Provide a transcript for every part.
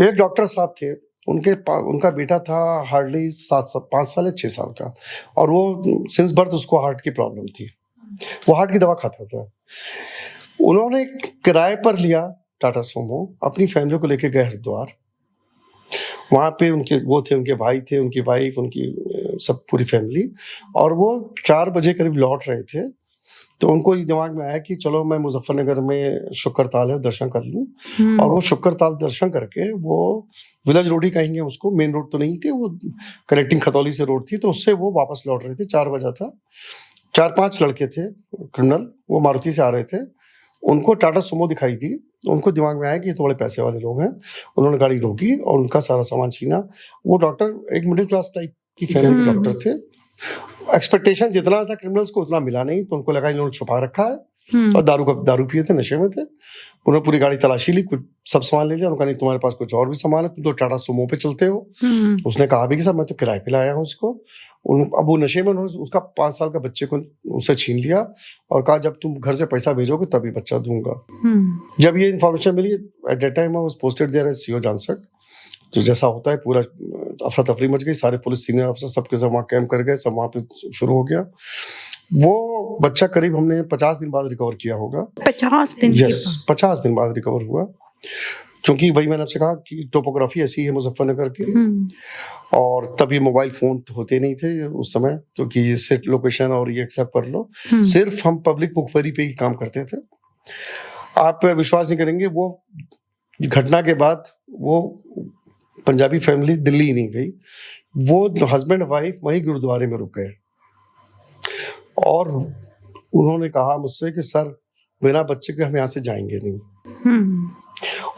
एक डॉक्टर साहब थे, उनका बेटा था हार्डली 5 साल या 6 साल का, और वो सिंस बर्थ उसको हार्ट की प्रॉब्लम थी। वो हार्ट की दवा खाता था। उन्होंने किराए पर लिया टाटा सूमो, अपनी फैमिली को लेके गए हरिद्वार। वहाँ पे उनके भाई थे, उनकी वाइफ, उनकी सब पूरी फैमिली, और वो 4 बजे करीब लौट रहे थे। तो उनको ये दिमाग में आया कि चलो मैं मुजफ्फरनगर में शुक्र-ताल है, दर्शन कर लूँ। और वो शुक्र-ताल दर्शन करके वो विलेज रोड ही कहेंगे उसको, मेन रोड तो नहीं थी, वो कनेक्टिंग खतौली से रोड थी, तो उससे वो वापस लौट रहे थे। 4 बजा था। 4-5 लड़के थे क्रिमिनल, वो मारुति से आ रहे थे। उनको टाटा सूमो दिखाई दी। उनको दिमाग में आया कि ये तो बड़े पैसे वाले लोग हैं। उन्होंने गाड़ी रोकी और उनका सारा सामान छीना। वो डॉक्टर एक मिडिल क्लास टाइप की फैमिली के डॉक्टर थे। एक्सपेक्टेशन जितना था क्रिमिनल्स को उतना मिला नहीं, तो उनको लगा इन्होंने छुपा रखा है, और दारू पिए थे, नशे में थे। उन्होंने पूरी गाड़ी तलाशी ली, कुछ सब सामान ले लिया। उन्होंने कहा नहीं, तुम्हारे पास कुछ और भी सामान है, तुम तो टाटा सूमो पे चलते हो। उसने कहा भी कि सर मैं तो किराए पे लाया हूँ उसको। अब वो नशे में उन्होंने उसका 5 साल का बच्चे को उससे छीन लिया और कहा जब तुम घर से पैसा भेजोगे तभी बच्चा दूंगा। जब ये इन्फॉर्मेशन मिली, at that time I was posted there as CO जानसक। तो जैसा होता है, पूरा अफरा तफरी मच गई, सारे पुलिस सीनियर अफसर सबके सब वहाँ कैंप कर गए, सब वहाँ पे शुरू हो गया। वो बच्चा करीब हमने 50 दिन बाद रिकवर किया होगा। 50 दिन? यस, 50 दिन बाद रिकवर हुआ। क्योंकि वही मैंने आपसे कहा कि टोपोग्राफी ऐसी है मुजफ्फरनगर की, और तभी मोबाइल फोन होते नहीं थे उस समय, क्योंकि सेट लोकेशन और ये एक्सेप्ट कर लो, सिर्फ हम पब्लिक मुखबरी पे ही काम करते थे। आप विश्वास नहीं करेंगे, वो घटना के बाद वो पंजाबी फैमिली दिल्ली ही नहीं गई, वो हस्बैंड वाइफ वहीं गुरुद्वारे में रुक गए, और उन्होंने कहा मुझसे कि सर बिना बच्चे के हम यहाँ से जाएंगे नहीं।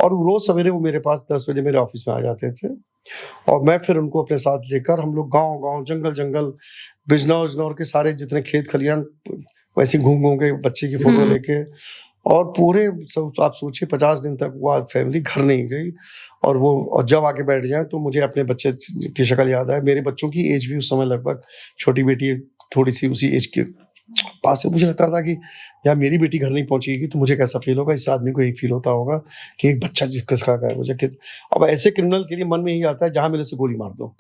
और रोज सवेरे वो मेरे पास 10 बजे मेरे ऑफिस में आ जाते थे, और मैं फिर उनको अपने साथ लेकर हम लोग गांव-गांव, जंगल-जंगल, बिजनौर के सारे जितने खेत खलियान वैसे घूम के बच्चे की फोटो लेके, और पूरे आप सोचिए 50 दिन तक वो फैमिली घर नहीं गई। और जब आके बैठ जाए तो मुझे अपने बच्चे की शक्ल याद आए। मेरे बच्चों की एज भी उस समय लगभग, छोटी बेटी थोड़ी सी उसी एज के पास है। मुझे लगता था कि यार मेरी बेटी घर नहीं पहुंचेगी तो मुझे कैसा फील होगा। इस आदमी को यही फील होता होगा कि एक बच्चा जिसका है मुझे। अब ऐसे क्रिमिनल के लिए मन में ही आता है जहां मिले से गोली मार दो।